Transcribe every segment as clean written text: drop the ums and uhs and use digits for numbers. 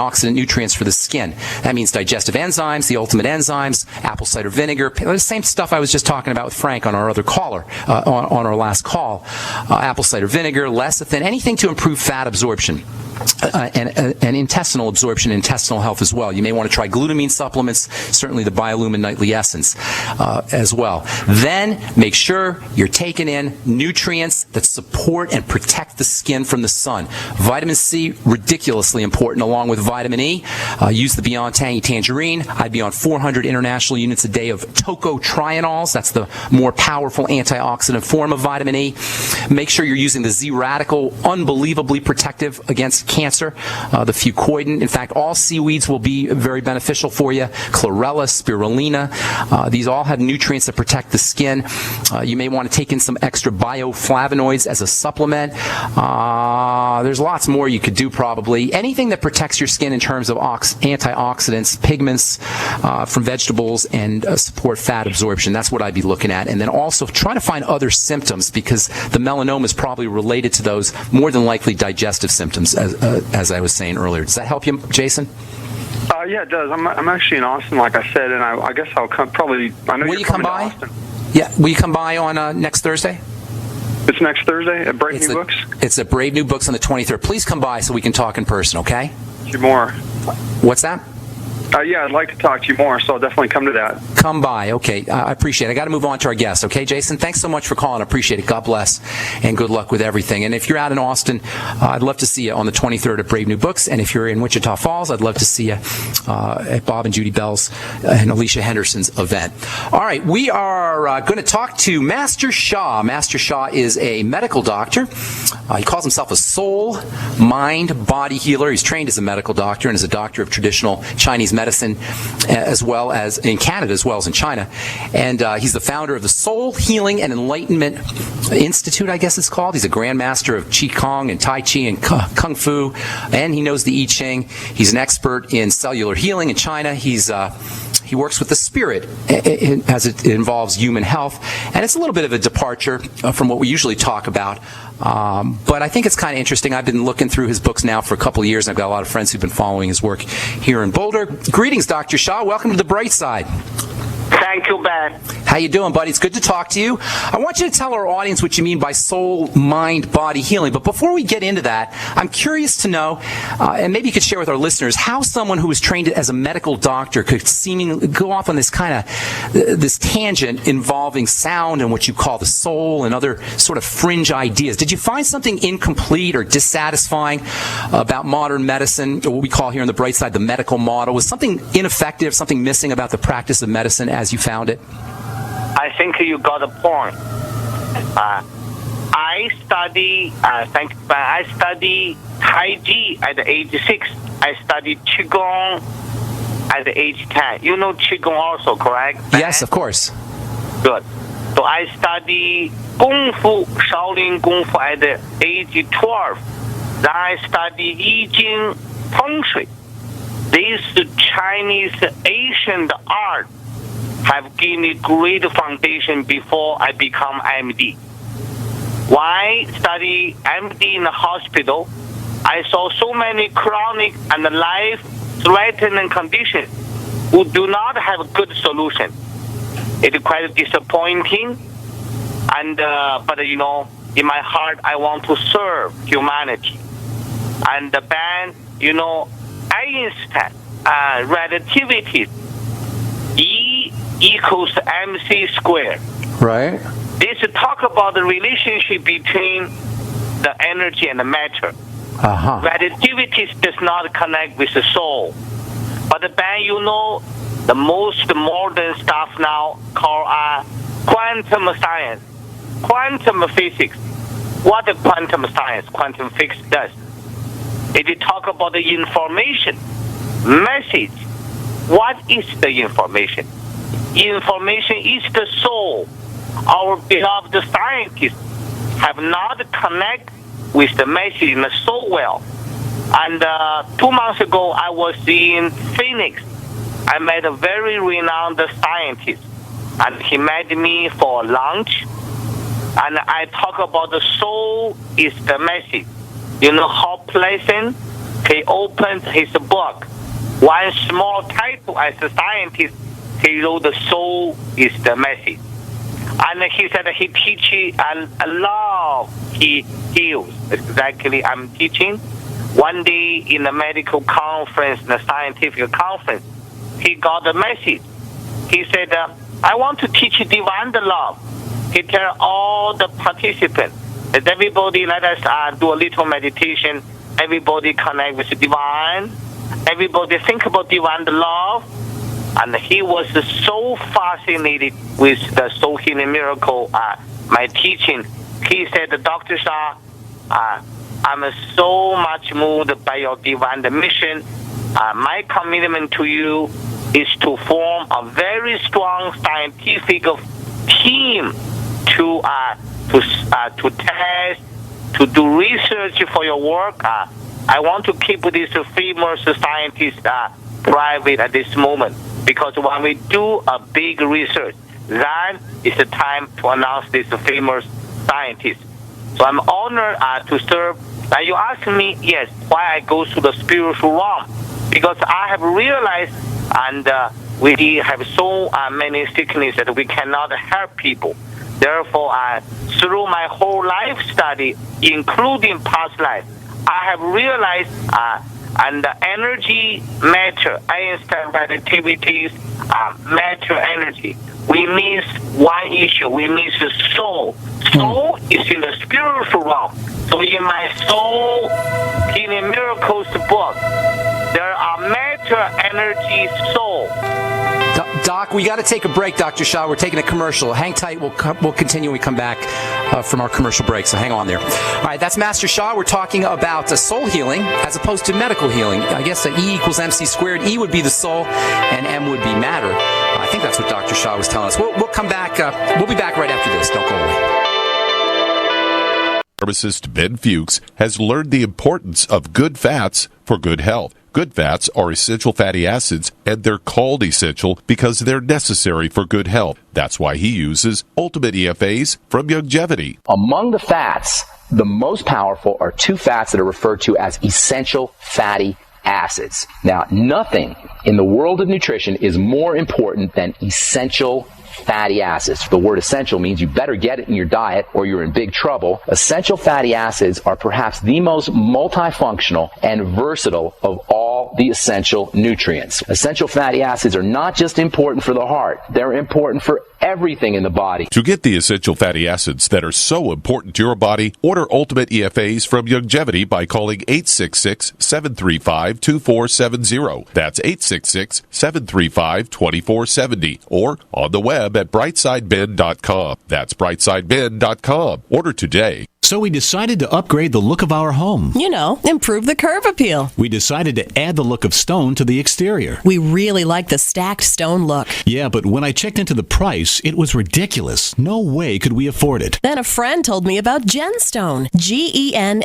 antioxidant nutrients for the skin. That means digestive enzymes, the ultimate enzymes, apple cider vinegar, the same stuff I was just talking about with Frank on our other caller, on our last call. Apple cider vinegar, lecithin, anything to improve fat absorption. And intestinal absorption, intestinal health as well. You may want to try glutamine supplements, certainly the Biolumin Nightly Essence as well. Then make sure you're taking in nutrients that support and protect the skin from the sun. Vitamin C, ridiculously important, along with vitamin E. Use the Beyond Tangy Tangerine. I'd be on 400 international units a day of tocotrienols. That's the more powerful antioxidant form of vitamin E. Make sure you're using the Z Radical, unbelievably protective against cancer. The fucoidin. In fact, all seaweeds will be very beneficial for you. Chlorella, spirulina. These all have nutrients that protect the skin. You may want to take in some extra bioflavonoids as a supplement. There's lots more you could do probably. Anything that protects your skin in terms of antioxidants, pigments from vegetables, and support fat absorption. That's what I'd be looking at. And then also trying to find other symptoms, because the melanoma is probably related to those, more than likely digestive symptoms, as I was saying earlier. Does that help you, Jason? Yeah, it does. I'm actually in Austin, like I said, and I guess I'll come probably. I know will you're coming to by? Austin. Yeah, will you come by on next Thursday? It's next Thursday at Brave New Books? It's at Brave New Books on the 23rd. Please come by so we can talk in person, okay? More. What's that? Yeah, I'd like to talk to you more, so I'll definitely come to that. Come by, okay. I appreciate it. I got to move on to our guest, okay, Jason? Thanks so much for calling. I appreciate it. God bless, and good luck with everything. And if you're out in Austin, I'd love to see you on the 23rd at Brave New Books. And if you're in Wichita Falls, I'd love to see you at Bob and Judy Bell's and Alicia Henderson's event. All right, we are going to talk to Master Shah. Master Shah is a medical doctor. He calls himself a soul, mind, body healer. He's trained as a medical doctor and is a doctor of traditional Chinese medicine, as well as in Canada, as well as in China. And he's the founder of the Soul Healing and Enlightenment Institute, I guess it's called. He's a grandmaster of Qigong and Tai Chi and Kung Fu, and he knows the I Ching. He's an expert in cellular healing in China. He works with the spirit as it involves human health, and it's a little bit of a departure from what we usually talk about. But I think it's kind of interesting. I've been looking through his books now for a couple of years, and I've got a lot of friends who've been following his work here in Boulder. Greetings, Dr. Shah. Welcome to the bright side. Thank you, Ben. How you doing, buddy? It's good to talk to you. I want you to tell our audience what you mean by soul, mind, body healing. But before we get into that, I'm curious to know, and maybe you could share with our listeners, how someone who was trained as a medical doctor could seemingly go off on this kind of this tangent involving sound and what you call the soul and other sort of fringe ideas. Did you find something incomplete or dissatisfying about modern medicine, or what we call here on the bright side the medical model? Was something ineffective, something missing about the practice of medicine as you found it? I think you got a point. I study Tai Chi at age 6. I studied Qigong at age 10. You know Qigong also, correct? Yes, of course. Good. So I study Kung Fu, Shaolin Kung Fu at age 12. Then I study I Ching, Feng Shui. This Chinese ancient art have given me great foundation before I become MD. Why study MD in the hospital? I saw so many chronic and life-threatening conditions who do not have a good solution. It's quite disappointing, and but in my heart, I want to serve humanity. And Ben, Einstein, relativity, E equals mc squared. Right. This talk about the relationship between the energy and the matter. Relativity does not connect with the soul. But Ben, the most modern stuff now called quantum science, quantum physics. What the quantum science, quantum physics does? It talk about the information, message. What is the information? Information is the soul. Our beloved scientists have not connected with the message in the soul well. And 2 months ago, I was in Phoenix. I met a very renowned scientist, and he met me for lunch. And I talk about the soul is the message. How pleasant, he opened his book. One small title as a scientist, he wrote, "The soul is the message." And he said he teaches a love, he heals. Exactly, I'm teaching. One day in a medical conference, in a scientific conference, he got a message. He said, "I want to teach divine love." He tell all the participants that everybody let us do a little meditation. Everybody connect with the divine. Everybody think about divine love. And he was so fascinated with the soul healing miracle, my teaching. He said, "Dr. Shah, I'm so much moved by your divine mission. My commitment to you is to form a very strong scientific team to test, to do research for your work. I want to keep this famous scientist private at this moment, because when we do a big research, then it's the time to announce this famous scientist." So I'm honored to serve. Now you ask me, yes, why I go to the spiritual realm? Because I have realized, and we have so many sicknesses that we cannot help people. Therefore, through my whole life study, including past life, I have realized and the energy, matter, Einstein relativity's matter, energy. We miss one issue. We miss the soul. Soul is in the spiritual realm. So in my Soul Healing Miracles book, there are matter, energy, soul. Doc, we got to take a break, Dr. Shah. We're taking a commercial. Hang tight. We'll continue when we come back from our commercial break, so hang on there. All right, that's Master Shah. We're talking about soul healing as opposed to medical healing. I guess E equals MC squared. E would be the soul, and M would be matter. I think that's what Dr. Shah was telling us. We'll come back. We'll be back right after this. Don't go away. Pharmacist Ben Fuchs has learned the importance of good fats for good health. Good fats are essential fatty acids, and they're called essential because they're necessary for good health. That's why he uses Ultimate EFAs from Longevity. Among the fats, the most powerful are two fats that are referred to as essential fatty acids. Now, nothing in the world of nutrition is more important than essential fatty acids. The word essential means you better get it in your diet or you're in big trouble. Essential fatty acids are perhaps the most multifunctional and versatile of all the essential nutrients. Essential fatty acids are not just important for the heart, they're important for everything in the body. To get the essential fatty acids that are so important to your body, order Ultimate EFAs from Longevity by calling 866-735-2470. That's 866-735-2470. Or on the web at brightsideben.com. That's brightsideben.com. Order today. So we decided to upgrade the look of our home. You know, improve the curb appeal. We decided to add the look of stone to the exterior. We really like the stacked stone look. Yeah, but when I checked into the price, it was ridiculous. No way could we afford it. Then a friend told me about Genstone. Genstone.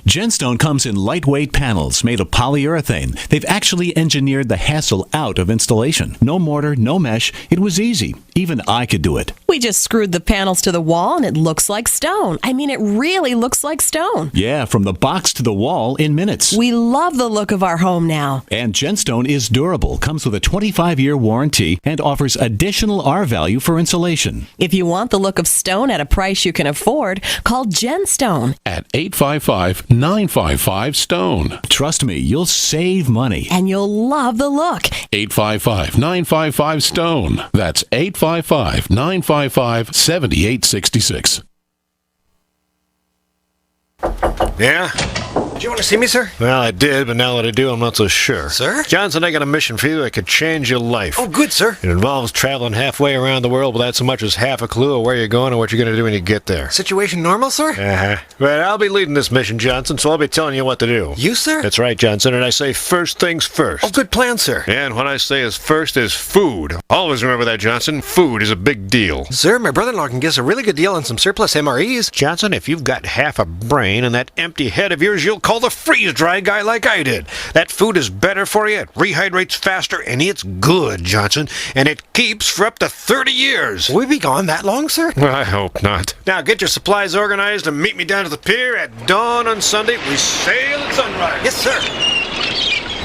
Genstone comes in lightweight panels made of polyurethane. They've actually engineered the hassle out of installation. No mortar, no mesh. It was easy. Even I could do it. We just screwed the panels to the wall and it looks like stone. I mean, it really looks like stone. Yeah, from the box to the wall in minutes. We love the look of our home now. And Genstone is durable, comes with a 25-year warranty, and offers additional R-value for insulation. If you want the look of stone at a price you can afford, call Genstone At 855-955-STONE. Trust me, you'll save money. and you'll love the look. 855-955-STONE. That's 855-955-7866. Yeah? Did you want to see me, sir? Well, I did, but now that I do, I'm not so sure. Sir? Johnson, I got a mission for you that could change your life. Oh, good, sir. It involves traveling halfway around the world without so much as half a clue of where you're going or what you're going to do when you get there. Situation normal, sir? Uh-huh. But I'll be leading this mission, Johnson, so I'll be telling you what to do. You, sir? That's right, Johnson, and I say first things first. Oh, good plan, sir. And what I say is first is food. Always remember that, Johnson. Food is a big deal. Sir, my brother-in-law can get us a really good deal on some surplus MREs. Johnson, if you've got half a brain and that empty head of yours, you'll call the freeze-dry guy like I did. That food is better for you, it rehydrates faster, and it's good, Johnson. And it keeps for up to 30 years. Will we be gone that long, sir? I hope not. Now get your supplies organized and meet me down to the pier at dawn on Sunday. We sail at sunrise. Yes, sir.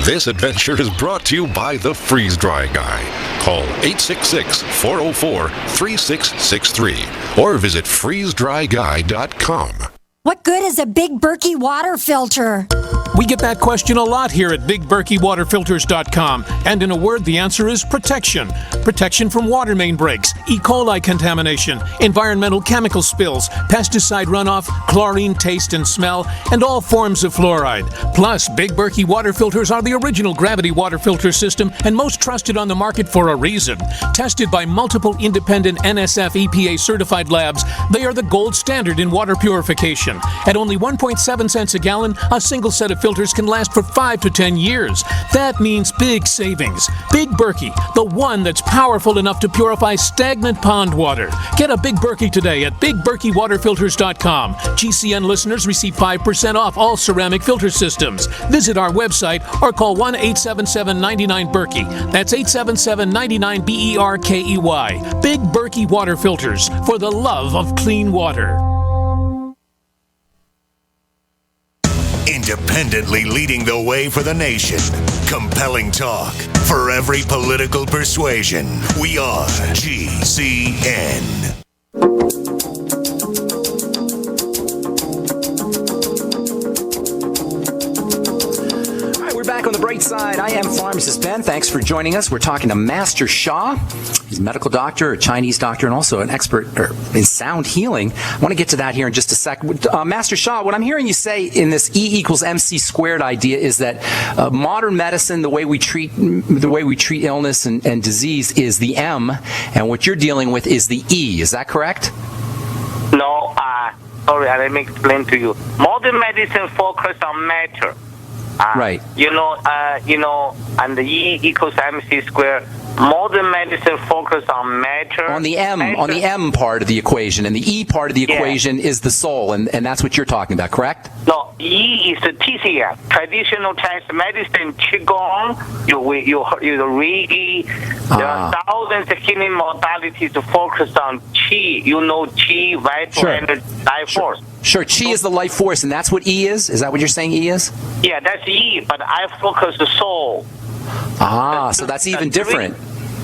This adventure is brought to you by the Freeze Dry Guy. Call 866-404-3663 or visit freezedryguy.com. What good is a Big Berkey water filter? We get that question a lot here at BigBerkeyWaterFilters.com. And in a word, the answer is protection. Protection from water main breaks, E. coli contamination, environmental chemical spills, pesticide runoff, chlorine taste and smell, and all forms of fluoride. Plus, Big Berkey water filters are the original gravity water filter system and most trusted on the market for a reason. Tested by multiple independent NSF EPA certified labs, they are the gold standard in water purification. At only 1.7 cents a gallon, a single set of filters can last for 5 to 10 years. That means big savings. Big Berkey, the one that's powerful enough to purify stagnant pond water. Get a Big Berkey today at BigBerkeyWaterFilters.com. GCN listeners receive 5% off all ceramic filter systems. Visit our website or call 1-877-99-BERKEY. That's 877-99-BERKEY. Big Berkey Water Filters, for the love of clean water. Independently leading the way for the nation. Compelling talk for every political persuasion. We are GCN. We're back on the bright side. I am Pharmacist Ben. Thanks for joining us. We're talking to Master Shah. He's a medical doctor, a Chinese doctor, and also an expert in sound healing. I want to get to that here in just a sec. Master Shah, what I'm hearing you say in this E equals MC squared idea is that modern medicine, the way we treat illness and disease, is the M, and what you're dealing with is the E. Is that correct? No, sorry, let me explain to you. Modern medicine focuses on matter. Right. And the E equals MC squared. Modern medicine focuses on matter. On the M part of the equation, and the E part of the equation is the soul, and that's what you're talking about, correct? No, E is the TCM, traditional Chinese medicine, Qigong, you Reiki. There are thousands of healing modalities to focus on Qi. You know Qi, vital energy, life force. Sure, Qi is the life force, and that's what E is? Is that what you're saying E is? Yeah, that's E, but I focus the soul. So that's even different.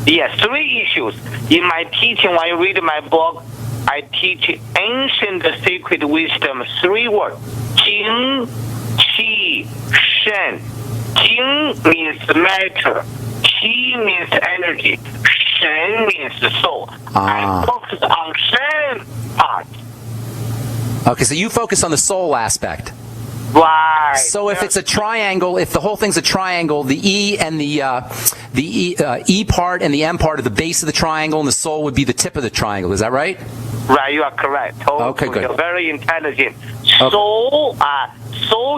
Yes, 3 issues. In my teaching, when you read my book, I teach ancient sacred wisdom, 3 words. Jing, Qi, Shen. Jing means matter. Qi means energy. Shen means the soul. I focus on Shen part. Okay, so you focus on the soul aspect. Right. So if it's a triangle, if the whole thing's a triangle, the E and the E part and the M part are the base of the triangle, and the soul would be the tip of the triangle. Is that right? Right, you are correct. Okay, good. You're very intelligent. Soul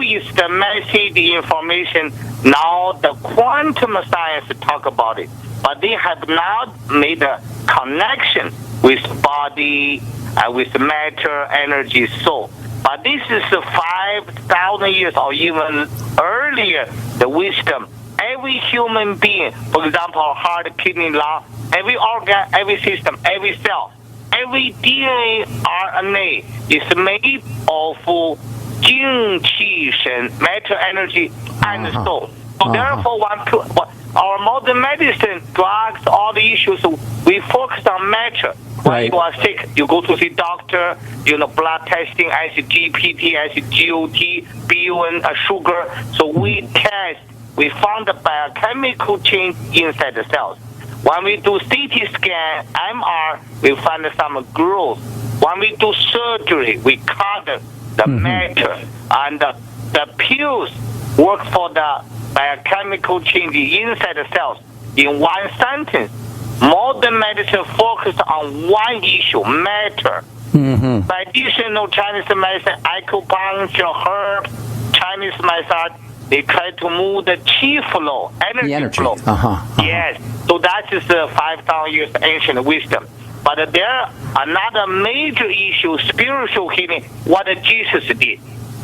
is the message, the information. Now the quantum science talk about it, but they have not made a connection with body, with matter, energy, soul. But this is 5,000 years or even earlier, the wisdom. Every human being, for example, heart, kidney, lung, every organ, every system, every cell, every DNA, RNA is made of Jing, Qi, Shen, matter, energy, and soul. So therefore, our modern medicine, drugs, all the issues, we focus on matter. When you are sick, you go to see doctor, blood testing, GPT, GOT, BUN, sugar. So we test, we found the biochemical change inside the cells. When we do CT scan, MR, we find some growth. When we do surgery, we cut the matter. And the pills work for the biochemical change inside the cells. In one sentence, modern medicine focuses on one issue, matter. Traditional Chinese medicine, acupuncture, herbs, Chinese method, they try to move the qi flow, energy flow. Yes, so that is 5,000 years ancient wisdom. But there another major issue, spiritual healing, what Jesus did.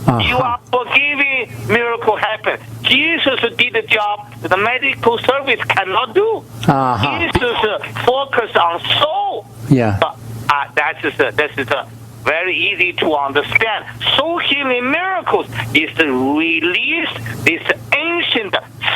You are forgiving, miracle happen. Jesus did the job that the medical service cannot do. Jesus focus on soul. Yeah. That is very easy to understand. Soul healing miracles is to release this ancient